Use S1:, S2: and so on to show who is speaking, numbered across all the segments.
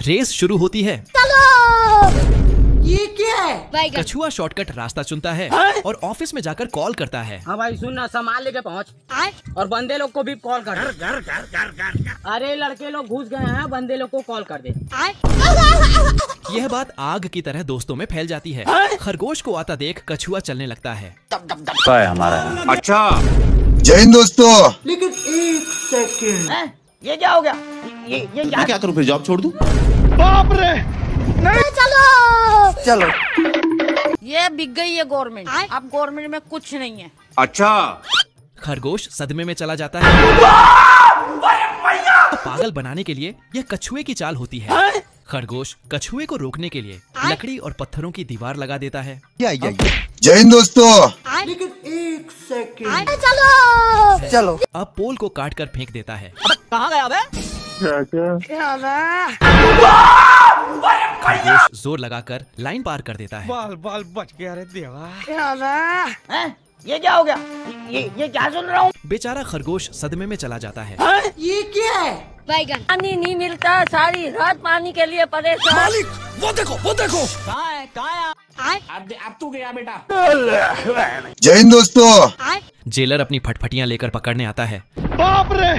S1: Race शुरू होती है।
S2: ये क्या है?
S1: कछुआ शॉर्टकट रास्ता चुनता है और ऑफिस में जाकर कॉल करता है।
S2: हाँ भाई सुन ना, सामान लेके पहुँच और बंदे लोग को भी कॉल कर। अरे लड़के लोग घुस गए हैं, बंदे लोग को कॉल कर दे।
S1: यह बात आग की तरह दोस्तों में फैल जाती है। खरगोश को आता देख कछुआ चलने लगता है।
S3: हमारा
S4: अच्छा
S3: जय हिंद दोस्तों।
S2: लेकिन एक सेकंड, ये क्या हो गया? ये
S4: क्या करूँ फिर, जॉब छोड़ दूँ?
S3: बाप रे, चलो
S5: ये बिक गई है गवर्नमेंट। अब गवर्नमेंट में कुछ नहीं है।
S4: अच्छा
S1: खरगोश सदमे में चला जाता है। पागल बनाने के लिए यह कछुए की चाल होती है। खरगोश कछुए को रोकने के लिए लकड़ी और पत्थरों की दीवार लगा देता है।
S3: जय हिंद दोस्तों।
S2: लेकिन एक सेकंड,
S3: चलो
S1: अब पोल को काट कर फेंक देता है।
S2: कहाँ गया बे?
S1: खरगोश जोर लगाकर लाइन पार कर देता है।
S2: बाल बच गया रे देवा। ये क्या हो गया? ये क्या सुन रहा हूँ?
S1: बेचारा खरगोश सदमे में चला जाता है।
S2: ये क्या है?
S5: पानी नहीं मिलता, सारी रात पानी के लिए परेशान।
S1: मालिक वो देखो।
S2: कहाँ है? अब तू गया बेटा।
S3: जय हिंद दोस्तों।
S1: जेलर अपनी फटफटियां लेकर पकड़ने आता है।
S3: बाप रे,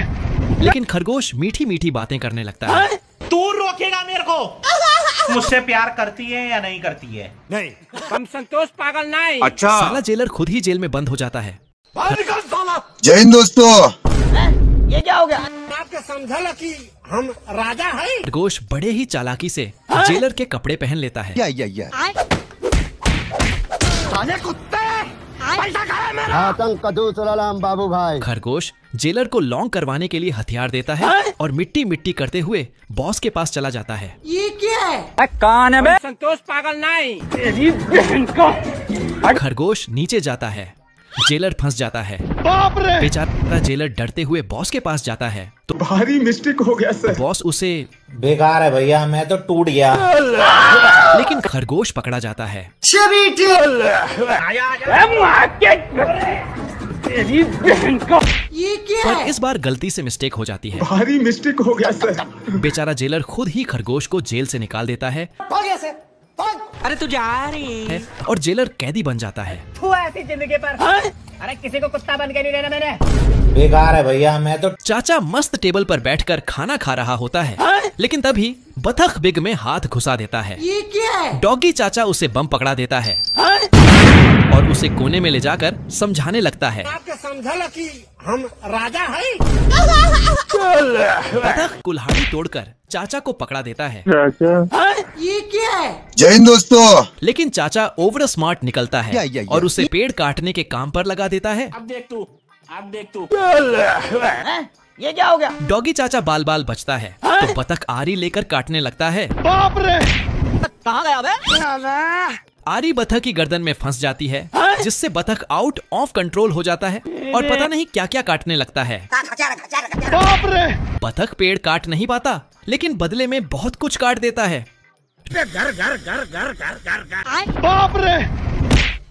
S1: लेकिन खरगोश मीठी मीठी बातें करने लगता है।
S6: तू रोकेगा मेरे को? मुझसे प्यार करती है या नहीं करती है?
S2: नहीं, हम संतोष पागल नहीं।
S4: अच्छा
S1: साला जेलर खुद ही जेल में बंद हो जाता है।
S3: जय हिंद दोस्तों।
S2: ये क्या हो गया? आपके समझा कि हम राजा हैं?
S1: खरगोश बड़े ही चालाकी से जेलर के कपड़े पहन लेता है।
S3: आतंक का दूसरा नाम बाबू भाई।
S1: खरगोश जेलर को लॉन्ग करवाने के लिए हथियार देता है और मिट्टी मिट्टी करते हुए बॉस के पास चला जाता है।
S2: ये क्या है? कौन है बे? संतोष पागल नहीं। तेरी बहन का।
S1: खरगोश नीचे जाता है। जेलर फंस जाता है।
S3: बाप रे,
S1: बेचारा जेलर डरते हुए बॉस के पास जाता है तो
S3: भारी मिस्टेक हो गया सर।
S1: बॉस उसे
S7: बेकार है भैया, मैं तो टूट गया।
S1: लेकिन खरगोश पकड़ा जाता है।
S2: ये क्या
S1: पर
S2: है?
S1: इस बार गलती से मिस्टेक हो जाती है।
S3: भारी मिस्टेक हो गया सर।
S1: बेचारा जेलर खुद ही खरगोश को जेल से निकाल देता है
S2: अरे तू जा रही है
S1: और जेलर कैदी बन जाता है।
S2: ऐसी जिंदगी पर। अरे किसी को कुत्ता बन के नहीं रहना मैंने।
S7: बेकार है भैया, मैं तो।
S1: चाचा मस्त टेबल पर बैठकर खाना खा रहा होता है। लेकिन तभी बतख बिग में हाथ घुसा देता है।
S2: ये क्या है?
S1: डॉगी चाचा उसे बम पकड़ा देता है और उसे कोने में ले जाकर समझाने लगता है।
S2: आपके समझा कि हम राजा हैं?
S1: बतख कुल्हाड़ी तोड़कर चाचा को पकड़ा देता है।
S2: ये क्या है?
S3: जय हिंद दोस्तों।
S1: लेकिन चाचा ओवर स्मार्ट निकलता है और उसे पेड़ काटने के काम पर लगा देता है।
S2: अब देख तू। ये क्या हो गया?
S1: डॉगी चाचा बाल बाल बचता है तो बतख आरी लेकर काटने लगता है।
S3: बाप रे,
S2: कहाँ गया बे?
S1: आरी बतख की गर्दन में फंस जाती है जिससे बतख आउट ऑफ कंट्रोल हो जाता है और पता नहीं क्या क्या काटने लगता है।
S3: बाप रे,
S1: बतख पेड़ काट नहीं पाता लेकिन बदले में बहुत कुछ काट देता है।
S3: बाप रे,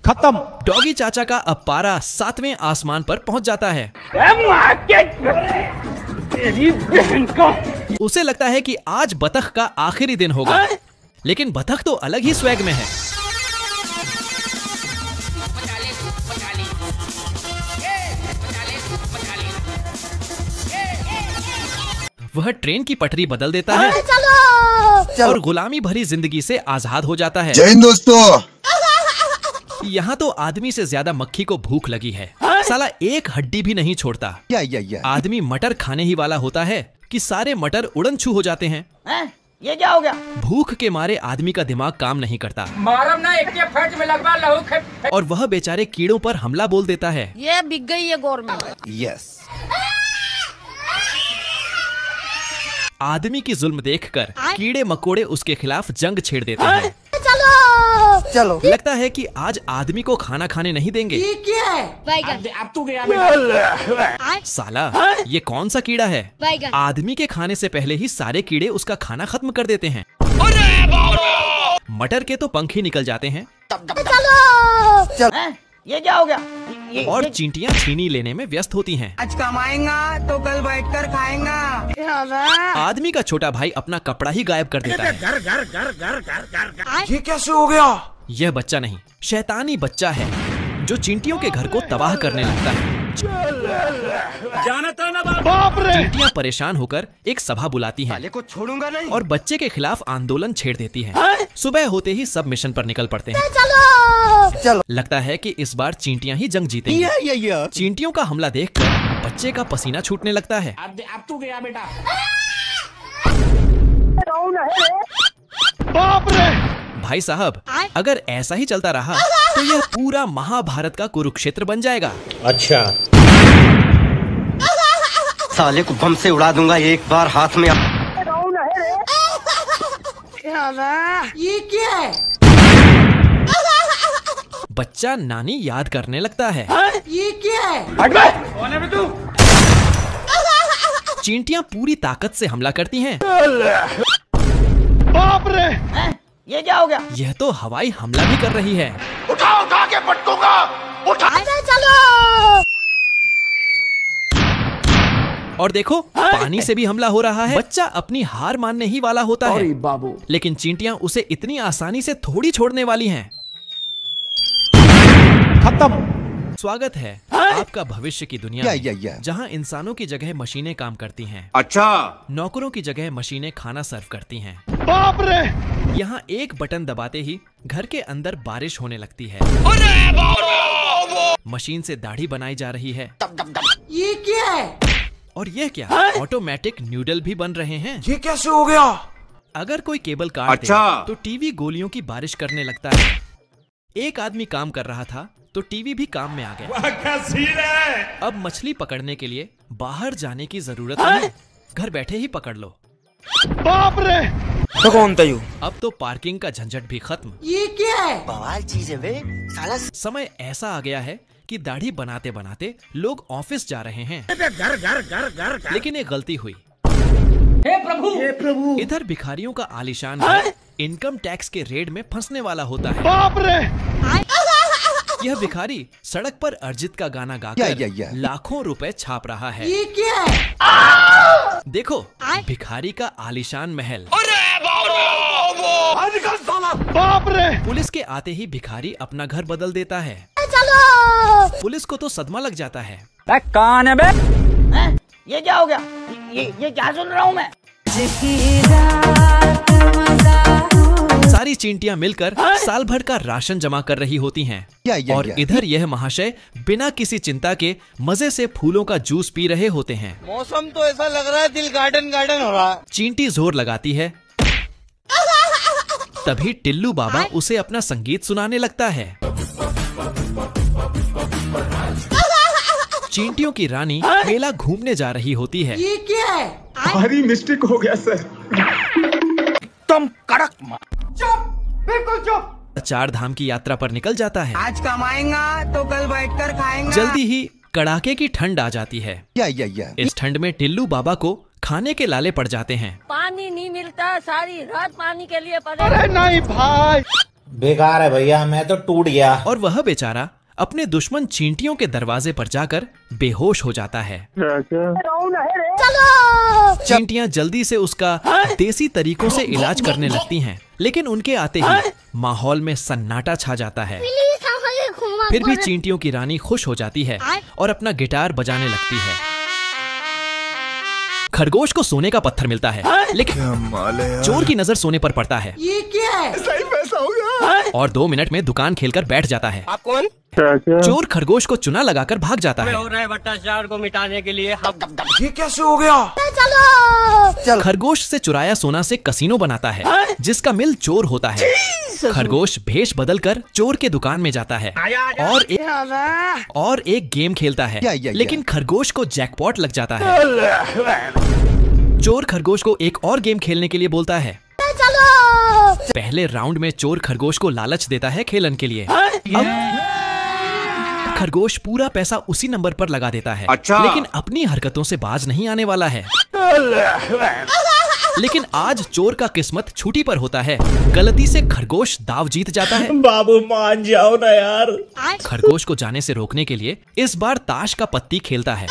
S1: खत्म। डॉगी चाचा का अब पारा 7वें आसमान पर पहुंच जाता है। उसे लगता है कि आज बतख का आखिरी दिन होगा, लेकिन बतख तो अलग ही स्वैग में है। वह ट्रेन की पटरी बदल देता है और गुलामी भरी जिंदगी से आजाद हो जाता है।
S3: जय हिंद दोस्तों।
S1: यहाँ तो आदमी से ज्यादा मक्खी को भूख लगी है। साला एक हड्डी भी नहीं छोड़ता। आदमी मटर खाने ही वाला होता है कि सारे मटर उड़न छू हो जाते हैं।
S2: ये क्या हो गया?
S1: भूख के मारे आदमी का दिमाग काम नहीं करता और वह बेचारे कीड़ों पर हमला बोल देता है।
S5: ये बिक गई है गवर्नमेंट।
S3: यस।
S1: आदमी की जुल्म देखकर कीड़े मकोड़े उसके खिलाफ जंग छेड़ देते हैं।
S3: चलो
S1: लगता है कि आज आदमी को खाना खाने नहीं देंगे।
S2: ये क्या है?
S5: बैगन।
S2: अब तू गया बेटा।
S1: साला ये कौन सा कीड़ा है?
S5: बैगन।
S1: आदमी के खाने से पहले ही सारे कीड़े उसका खाना खत्म कर देते हैं। मटर के तो पंख ही निकल जाते हैं।
S2: ये क्या हो गया?
S1: और चींटियां छीनी लेने में व्यस्त होती हैं।
S2: आज कमाएगा तो कल बैठकर खाएगा।
S1: आदमी का छोटा भाई अपना कपड़ा ही गायब कर देता है।
S3: ये कैसे हो गया?
S1: यह बच्चा नहीं, शैतानी बच्चा है जो चींटियों के घर को तबाह करने लगता है।
S3: बाप रे!
S1: चींटियां परेशान होकर एक सभा बुलाती हैं
S3: को छोड़ूंगा नहीं।
S1: और बच्चे के खिलाफ आंदोलन छेड़ देती हैं। सुबह होते ही सब मिशन पर निकल पड़ते हैं।
S3: चलो।
S1: लगता है कि इस बार चींटियां ही जंग जीतेंगी। चींटियों का हमला देखकर बच्चे का पसीना छूटने लगता है।
S6: अब तू गया बेटा।
S3: बाप रे!
S1: भाई साहब, अगर ऐसा ही चलता रहा तो यह पूरा महाभारत का कुरुक्षेत्र बन जाएगा।
S7: अच्छा।
S3: साले को बम से उड़ा दूंगा एक बार हाथ में।
S2: ये क्या है?
S1: बच्चा नानी याद करने लगता है।
S2: ये क्या है?
S3: कौन है तू?
S1: चींटियां पूरी ताकत से हमला करती हैं।
S3: बाप रे!
S2: ये क्या हो गया?
S1: यह तो हवाई हमला भी कर रही है।
S3: उठा के पटकूंगा। उठा।
S2: चलो।
S1: और देखो, पानी से भी हमला हो रहा है। बच्चा अपनी हार मानने ही वाला होता है,
S2: बाबू।
S1: लेकिन चींटियां उसे इतनी आसानी से थोड़ी छोड़ने वाली हैं।
S3: खत्म।
S1: स्वागत है आपका भविष्य की दुनिया में,
S3: या।
S1: जहां इंसानों की जगह मशीनें काम करती हैं।
S3: अच्छा।
S1: नौकरों की जगह मशीनें खाना सर्व करती हैं।
S3: बाप रे!
S1: यहाँ एक बटन दबाते ही घर के अंदर बारिश होने लगती है। मशीन से दाढ़ी बनाई जा रही है।
S2: ये क्या है?
S1: और यह क्या, ऑटोमेटिक न्यूडल भी बन रहे हैं।
S3: ये कैसे हो गया?
S1: अगर कोई केबल काट दे तो टीवी गोलियों की बारिश करने लगता है। एक आदमी काम कर रहा था तो टीवी भी काम में आ गया।
S6: क्या सीन है?
S1: अब मछली पकड़ने के लिए बाहर जाने की जरूरत नहीं, घर बैठे ही पकड़ लो।
S3: बाप रे! तो कौन था यू?
S1: अब तो पार्किंग का झंझट भी खत्म।
S2: ये क्या है?
S3: बवाल चीज है बे साला।
S1: समय ऐसा आ गया है कि दाढ़ी बनाते बनाते लोग ऑफिस जा रहे हैं।
S6: घर।
S1: लेकिन एक गलती हुई।
S2: हे प्रभु।
S1: इधर भिखारियों का आलीशान घर इनकम टैक्स के रेड में फंसने वाला होता है।
S3: बाप रे!
S1: यह भिखारी सड़क पर अर्जित का गाना गाकर लाखों रुपए छाप रहा है।
S2: ये क्या है?
S1: देखो, भिखारी का आलीशान महल।
S3: बाप रे!
S1: पुलिस के आते ही भिखारी अपना घर बदल देता है।
S3: चलो।
S1: पुलिस को तो सदमा लग जाता है।
S2: कौन है बे? ये क्या हो गया? ये क्या सुन रहा हूँ मैं?
S1: सारी चींटियां मिलकर साल भर का राशन जमा कर रही होती हैं। और इधर यह महाशय बिना किसी चिंता के मजे से फूलों का जूस पी रहे होते हैं।
S3: मौसम तो ऐसा लग रहा है दिल गार्डन हो रहा है।
S1: चींटी जोर लगाती है, तभी टिल्लू बाबा उसे अपना संगीत सुनाने लगता है। चींटियों की रानी मेला घूमने जा रही होती है।
S2: ये क्या है?
S3: भारी मिस्टेक हो गया सर। तुम कड़क चुप, बिल्कुल चुप।
S1: 4 धाम की यात्रा पर निकल जाता है।
S2: आज कमाएगा तो कल बैठकर खाएगा।
S1: जल्दी ही कड़ाके की ठंड आ जाती है।
S3: या।
S1: इस ठंड में टिल्लू बाबा को खाने के लाले पड़ जाते हैं।
S5: पानी नहीं मिलता, सारी रात पानी के लिए पड़े।
S3: अरे नहीं भाई,
S7: बेकार है भैया, मैं तो टूट गया।
S1: और वह बेचारा अपने दुश्मन चींटियों के दरवाजे पर जाकर बेहोश हो जाता है। चींटियां जल्दी से उसका देसी तरीकों से इलाज करने लगती हैं, लेकिन उनके आते ही माहौल में सन्नाटा छा जाता है। फिर भी चींटियों की रानी खुश हो जाती है और अपना गिटार बजाने लगती है। खरगोश को सोने का पत्थर मिलता है, लेकिन चोर की नजर सोने पर पड़ता है।
S2: ये क्या है?
S3: सही पैसा हो गया।
S1: और 2 मिनट में दुकान खेलकर बैठ जाता है।
S2: आप कौन?
S1: चोर खरगोश को चुना लगाकर भाग जाता है।
S2: हो रहा है भ्रष्टाचार को मिटाने के लिए
S3: ये कैसे हो गया?
S2: चलो।
S1: खरगोश से चुराया सोना से कसीनो बनाता है, जिसका मिल चोर होता है। खरगोश भेष बदलकर चोर के दुकान में जाता है और एक गेम खेलता है, लेकिन खरगोश को जैकपॉट लग जाता है। चोर खरगोश को एक और गेम खेलने के लिए बोलता है। पहले राउंड में चोर खरगोश को लालच देता है खेलन के लिए। अब खरगोश पूरा पैसा उसी नंबर पर लगा देता है, लेकिन अपनी हरकतों से बाज नहीं आने वाला है। लेकिन आज चोर का किस्मत छूटी पर होता है। गलती से खरगोश दाव जीत जाता है।
S7: बाबू मान जाओ ना यार।
S1: खरगोश को जाने से रोकने के लिए इस बार ताश का पत्ती खेलता है,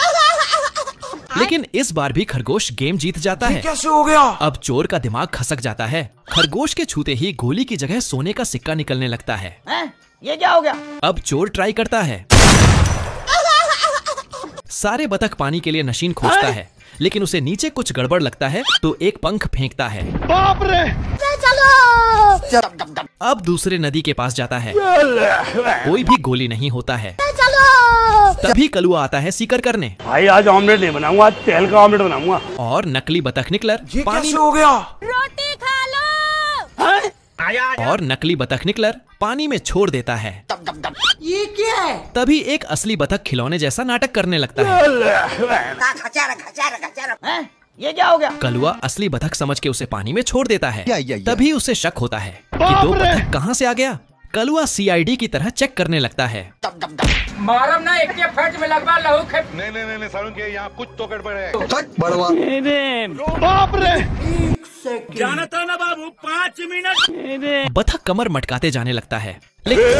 S1: लेकिन इस बार भी खरगोश गेम जीत जाता है।
S3: कैसे हो गया?
S1: अब चोर का दिमाग खसक जाता है। खरगोश के छूते ही गोली की जगह सोने का सिक्का निकलने लगता है।
S2: ये क्या हो गया?
S1: अब चोर ट्राई करता है। सारे बतख पानी के लिए नशीन खोजता है, लेकिन उसे नीचे कुछ गड़बड़ लगता है तो एक पंख फेंकता है।
S3: बाप रे!
S1: अब दूसरे नदी के पास जाता है, कोई भी गोली नहीं होता है। तभी कलुआ आता है सीकर करने।
S3: भाई आज ऑमलेट नहीं बनाऊंगा, आज तेल का ऑमलेट बनाऊंगा।
S1: और नकली बतख निकलर पानी
S3: हो गया?
S5: रोटी खा लो।
S1: और नकली बतख निकलर पानी में छोड़ देता है।
S2: ये क्या है?
S1: तभी एक असली बतख खिलौने जैसा नाटक करने लगता है।
S2: ये क्या हो गया?
S1: कलुआ असली बतख समझ के उसे पानी में छोड़ देता है। तभी उसे शक होता है कि दो बतख कहाँ से आ गया। कलुआ सीआईडी की तरह चेक करने लगता है।
S2: मारम ना एक के फट में लगवा लहू खे।
S3: नहीं सारुण के यहाँ कुछ तो गड़बड़ है। बड़वा। बाप रे!
S6: जाना था ना बाबू, 5 मिनट।
S1: बतख कमर मटकाते जाने लगता है, लेकिन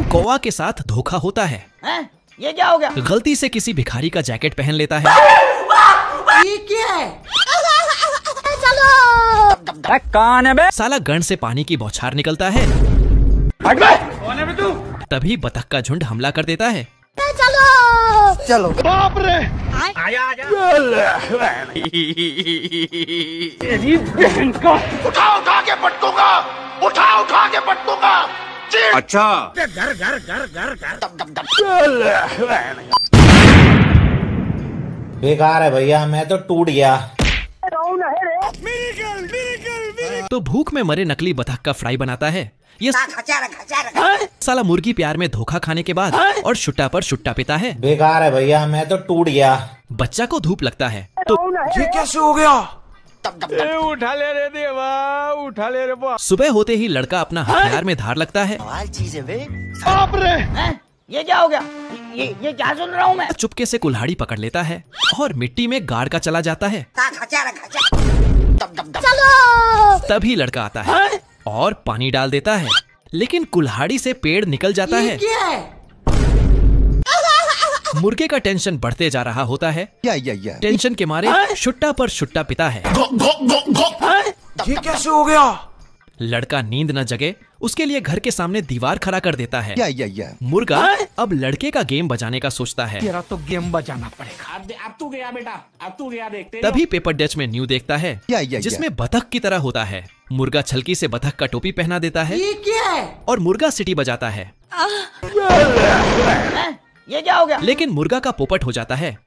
S1: कौवा के साथ धोखा होता है।
S2: ये क्या हो गया?
S1: गलती से किसी भिखारी का जैकेट पहन लेता है।
S2: ये क्या है?
S3: कौन है बे?
S1: साला गन से पानी की बौछार निकलता है।
S3: कौन है बे तू?
S1: तभी बतख का झुंड हमला कर देता है।
S3: चलो। बाप रे!
S6: आजा।
S3: तेरी बहन का उठा के पटकूंगा। उठा के पटकूंगा। अच्छा।
S6: घर।
S7: बेकार है भैया, मैं तो टूट गया।
S1: तो भूख में मरे नकली बतख का फ्राई बनाता है। ये साला मुर्गी प्यार में धोखा खाने के बाद और शुट्टा पर शुट्टा पिता है।
S7: बेकार है भैया, मैं तो टूट गया।
S1: बच्चा को धूप लगता है तो
S3: ये कैसे हो गया? उठा ले रे देवा, उठा ले रे बा।
S1: सुबह होते ही लड़का अपना हथियार में धार लगता है।
S3: बाप रे!
S2: ये क्या हो गया? ये क्या सुन रहा हूँ मैं?
S1: चुपके से कुल्हाड़ी पकड़ लेता है और मिट्टी में गाड़ का चला जाता है। तभी लड़का आता है और पानी डाल देता है, लेकिन कुल्हाड़ी से पेड़ निकल जाता है।
S2: क्या है?
S1: मुर्गे का टेंशन बढ़ते जा रहा होता है। टेंशन के मारे शुट्टा पर शुट्टा पिता है।
S3: ये कैसे हो गया?
S1: लड़का नींद न जगे उसके लिए घर के सामने दीवार खड़ा कर देता है। मुर्गा अब लड़के का गेम बजाने का सोचता है।
S3: तेरा तो गेम बजाना पड़ेगा।
S6: अब तू गया बेटा, अब तू गया। देखते
S1: तभी पेपर डच में न्यू देखता है जिसमें बतख की तरह होता है। मुर्गा छलकी से बतख का टोपी पहना देता है
S2: ये क्या है?
S1: और मुर्गा सिटी बजाता है।
S2: ये क्या हो गया?
S1: लेकिन मुर्गा का पोपट हो जाता है